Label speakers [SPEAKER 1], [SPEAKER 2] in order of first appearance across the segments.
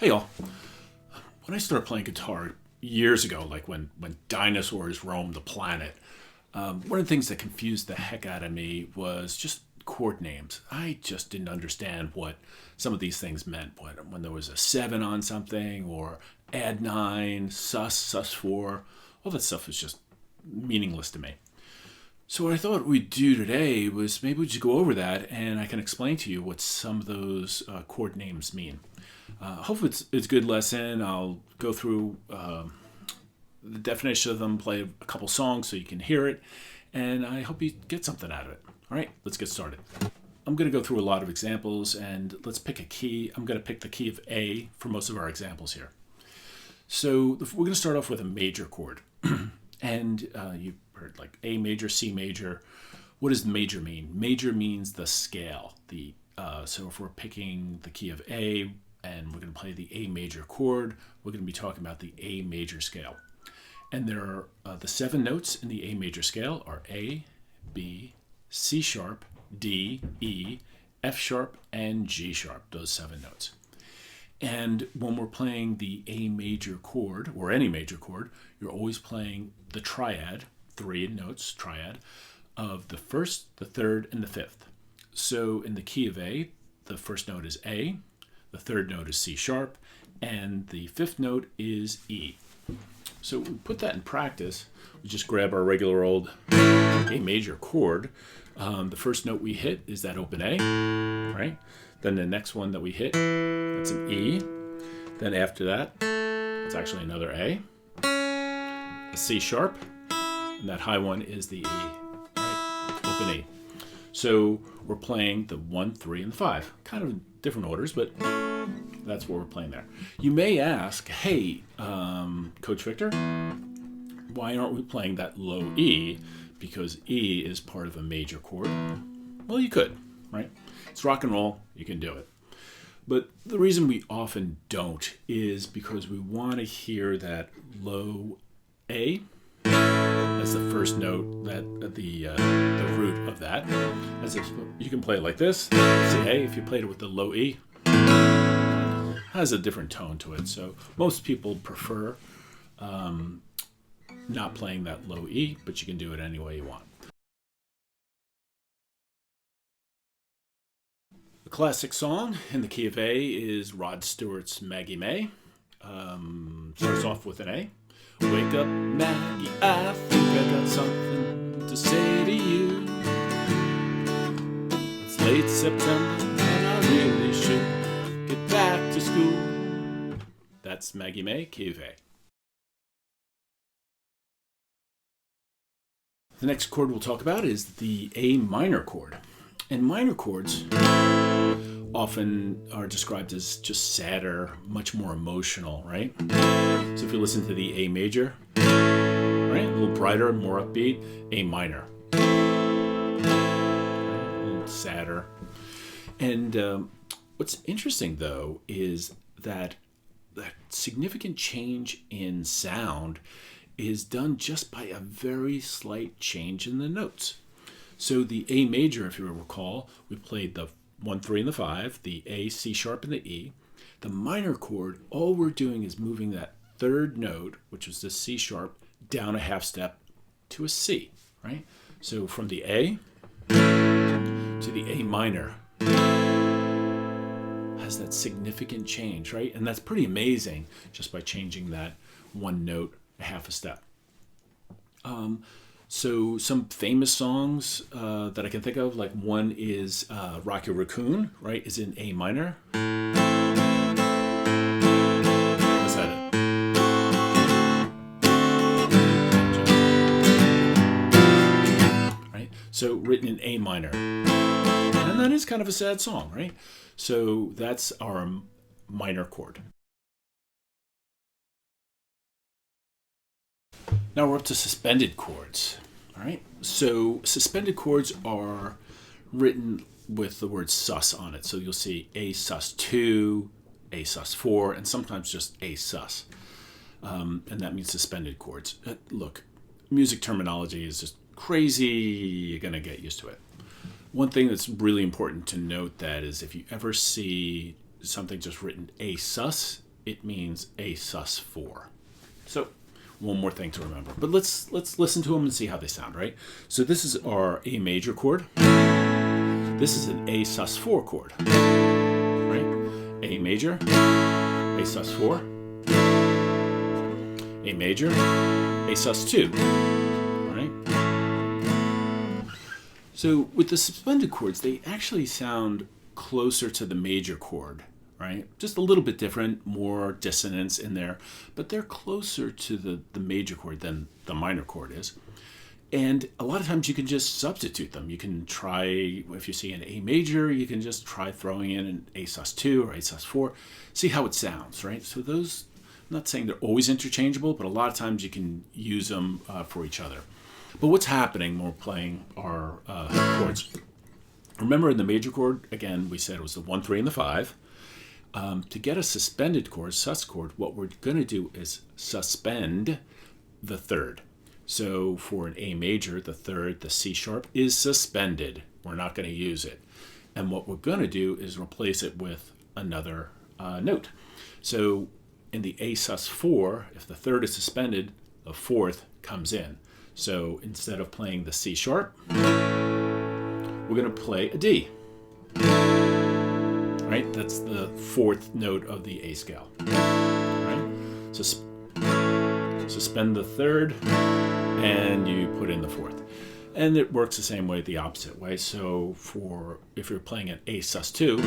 [SPEAKER 1] Hey y'all, when I started playing guitar years ago, like when dinosaurs roamed the planet, one of the things that confused the heck out of me was just chord names. I just didn't understand what some of these things meant. When there was a 7 on something, or add 9, sus4, all that stuff was just meaningless to me. So what I thought we'd do today was maybe we just go over that, and I can explain to you what some of those chord names mean. Hopefully it's a good lesson. I'll go through the definition of them, play a couple songs so you can hear it, and I hope you get something out of it. All right, let's get started. I'm going to go through a lot of examples, and let's pick a key. I'm going to pick the key of A for most of our examples here. So we're going to start off with a major chord. And you've heard like A major, C major. What does major mean? Major means the scale. So if we're picking the key of A and we're going to play the A major chord, we're going to be talking about the A major scale. And there are the 7 notes in the A major scale are A, B, C sharp, D, E, F sharp, and G sharp, those 7 notes. And when we're playing the A major chord, or any major chord, you're always playing the triad, 3 notes, triad, of the first, the third, and the fifth. So in the key of A, the first note is A, the third note is C sharp, and the fifth note is E. So we put that in practice. We just grab our regular old A major chord. The first note we hit is that open A, right? Then the next one that we hit, that's an E. Then after that, it's actually another A C sharp, and that high one is the E, right? Open E. So we're playing the 1, 3, and the 5. Kind of different orders, but that's what we're playing there. You may ask, hey, Coach Victor, why aren't we playing that low E? Because E is part of a major chord. Well, you could, right? It's rock and roll, you can do it. But the reason we often don't is because we want to hear that low A as the first note, that the root of that. As if you can play it like this. See A, if you played it with the low E, has a different tone to it. So most people prefer not playing that low E, but you can do it any way you want. The classic song in the key of A is Rod Stewart's Maggie May. Starts off with an A. Wake up, Maggie, I think I got something to say to you. It's late September and I really should get back to school. That's Maggie May, key of A. The next chord we'll talk about is the A minor chord. And minor chords often are described as just sadder, much more emotional, right? So if you listen to the A major, right, a little brighter, more upbeat, A minor, a little sadder. And what's interesting, though, is that significant change in sound is done just by a very slight change in the notes. So the A major, if you recall, we played the 1, 3, and the 5, the A, C sharp, and the E. The minor chord, all we're doing is moving that third note, which was the C sharp, down a half step to a C, right? So from the A to the A minor has that significant change, right? And that's pretty amazing just by changing that one note a half a step. So some famous songs that I can think of, like one is Rock Your Raccoon, right, is in A minor. What's that? Right? So written in A minor. And that is kind of a sad song, right? So that's our minor chord. Now we're up to suspended chords. All right. So suspended chords are written with the word sus on it. So you'll see A sus2, A sus4, and sometimes just A sus. And that means suspended chords. Look, music terminology is just crazy. You're going to get used to it. One thing that's really important to note that is if you ever see something just written A sus, it means A sus4. So one more thing to remember. But let's listen to them and see how they sound, right? So this is our A major chord. This is an A sus4 chord, right? A major, A sus4, A major, A sus2, right? So with the suspended chords, they actually sound closer to the major chord, right? Just a little bit different, more dissonance in there, but they're closer to the major chord than the minor chord is. And a lot of times you can just substitute them. You can try, if you see an A major, you can just try throwing in an A sus2 or A sus4, see how it sounds, right? So those, I'm not saying they're always interchangeable, but a lot of times you can use them for each other. But what's happening when we're playing our chords? Remember in the major chord, again, we said it was the 1, 3, and the 5. To get a suspended chord, sus chord, what we're going to do is suspend the third. So for an A major, the third, the C sharp, is suspended. We're not going to use it. And what we're going to do is replace it with another note. So in the A sus4, if the third is suspended, the fourth comes in. So instead of playing the C sharp, we're going to play a D. Right? That's the fourth note of the A scale. Right? So suspend the third, and you put in the fourth. And it works the same way, the opposite way. So if you're playing an A sus2,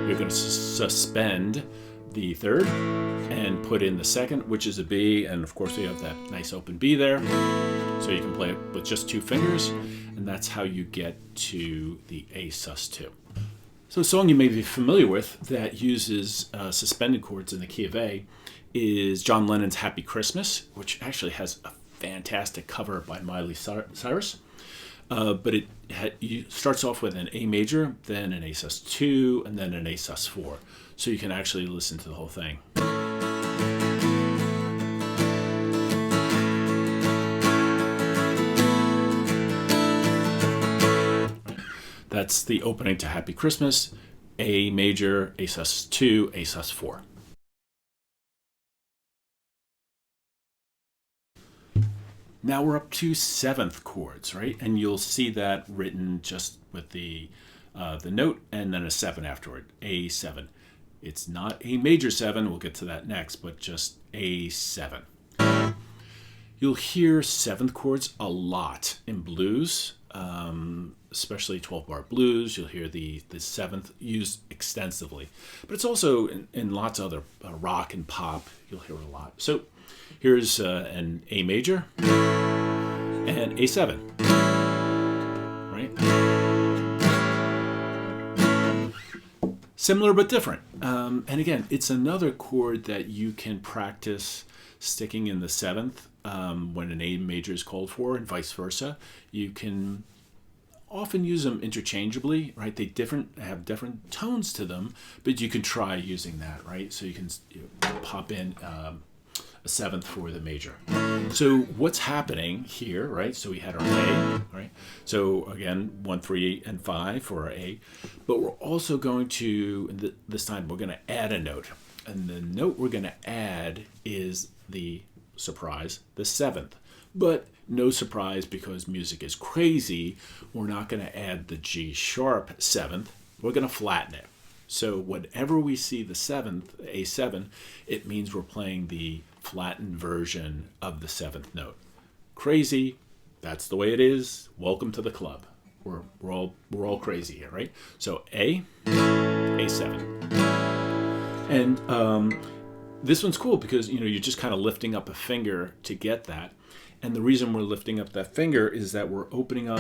[SPEAKER 1] you're going to suspend the third and put in the second, which is a B. And of course, we have that nice open B there. So you can play it with just 2 fingers, and that's how you get to the A sus2. So a song you may be familiar with that uses suspended chords in the key of A is John Lennon's Happy Christmas, which actually has a fantastic cover by Miley Cyrus. But it starts off with an A major, then an A sus2, and then an A sus4. So you can actually listen to the whole thing. That's the opening to Happy Christmas, A major, A sus2, A sus4. Now we're up to 7th chords, right? And you'll see that written just with the note and then a 7 afterward, A7. It's not A major 7, we'll get to that next, but just A7. You'll hear 7th chords a lot in blues, especially 12-bar blues. You'll hear the 7th used extensively. But it's also in lots of other rock and pop, you'll hear it a lot. So here's an A major and A7, right? Similar but different. And again, it's another chord that you can practice sticking in the 7th when an A major is called for, and vice versa. You can often use them interchangeably, right? They have different tones to them, but you can try using that, right? So you can pop in a 7th for the major. So what's happening here, right? So we had our A, right? So again, 1, 3, and 5 for our A, but we're also going to, this time we're going to add a note. And the note we're going to add is the surprise, the 7th. But no surprise, because music is crazy, we're not going to add the G sharp 7th. We're going to flatten it. So whenever we see the 7th, A7, it means we're playing the flattened version of the 7th note. Crazy, that's the way it is. Welcome to the club. We're all crazy here, right? So A, A7. And this one's cool because you're just kind of lifting up a finger to get that. And the reason we're lifting up that finger is that we're opening up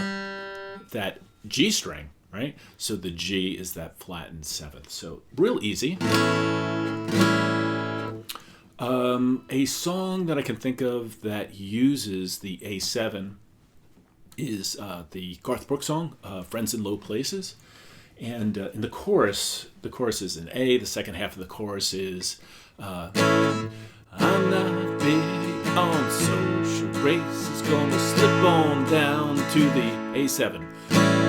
[SPEAKER 1] that G string, right? So the G is that flattened 7th. So real easy. A song that I can think of that uses the A7 is the Garth Brooks song, Friends in Low Places. And in the chorus is an A. The second half of the chorus is, I'm not big on social grace. It's gonna slip on down to the A7.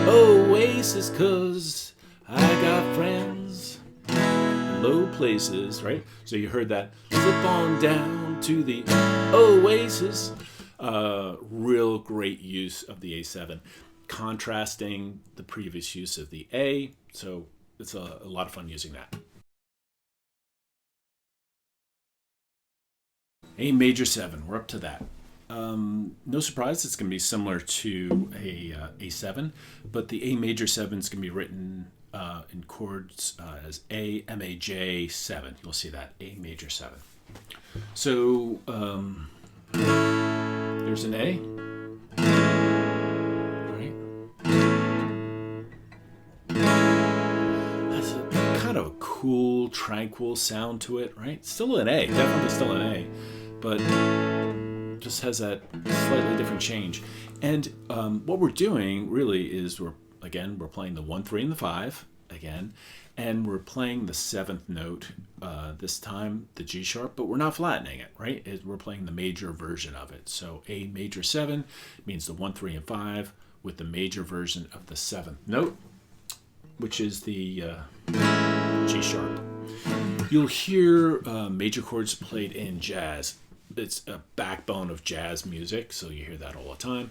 [SPEAKER 1] Oasis, 'cause I got friends in low places, right? So you heard that slip on down to the oasis. Real great use of the A7, contrasting the previous use of the A. So it's a lot of fun using that. A major 7, we're up to that. No surprise, it's going to be similar to a A7, but the A major 7 is going to be written in chords as A MAJ 7. You'll see that, A major 7. So there's an A. Right? That's a kind of a cool, tranquil sound to it, right? Still an A, definitely still an A, but just has that slightly different change. And what we're doing really is we're playing the 1, 3, and the 5 again, and we're playing the 7th note this time, the G sharp, but we're not flattening it, right? We're playing the major version of it. So A major 7 means the 1, 3, and 5 with the major version of the 7th note, which is the G sharp. You'll hear major chords played in jazz. It's a backbone of jazz music, so you hear that all the time.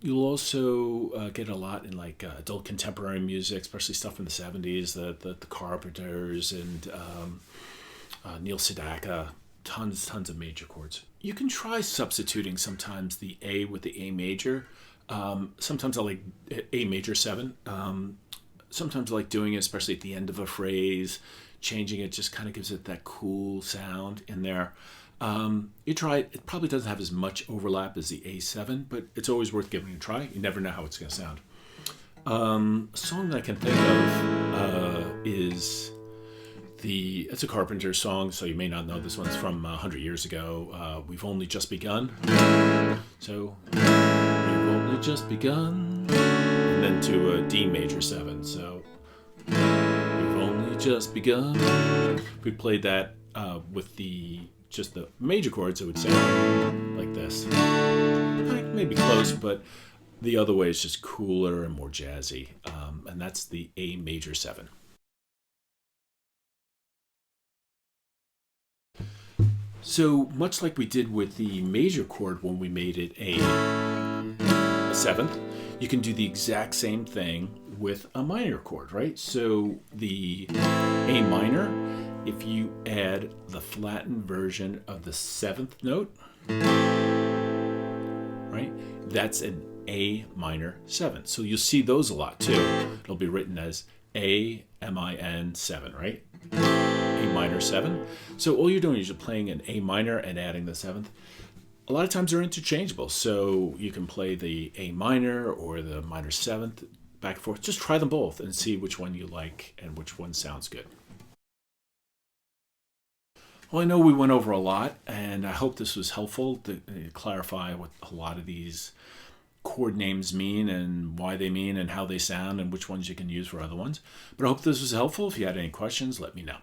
[SPEAKER 1] You'll also get a lot in like adult contemporary music, especially stuff from the 70s, the Carpenters and Neil Sedaka, tons of major chords. You can try substituting sometimes the A with the A major. Sometimes I like A major 7. Sometimes I like doing it, especially at the end of a phrase. Changing it just kind of gives it that cool sound in there. You try it. It probably doesn't have as much overlap as the A7, but it's always worth giving it a try. You never know how it's going to sound. A song that I can think of is it's a Carpenter song, so you may not know this one's from 100 years ago. We've Only Just Begun. So, we've only just begun. And then to a D major 7. So, we've only just begun. We played that with just the major chords, it would sound like this. Maybe close, but the other way is just cooler and more jazzy. And that's the A major 7. So much like we did with the major chord when we made it a 7th, you can do the exact same thing with a minor chord, right? So the A minor, if you add the flattened version of the 7th note, right, that's an A minor 7. So you'll see those a lot too. It'll be written as A MIN 7, right? A minor 7. So all you're doing is you're playing an A minor and adding the 7th. A lot of times they're interchangeable, so you can play the A minor or the minor 7th back and forth. Just try them both and see which one you like and which one sounds good. Well, I know we went over a lot, and I hope this was helpful to clarify what a lot of these chord names mean and why they mean and how they sound and which ones you can use for other ones. But I hope this was helpful. If you had any questions, let me know.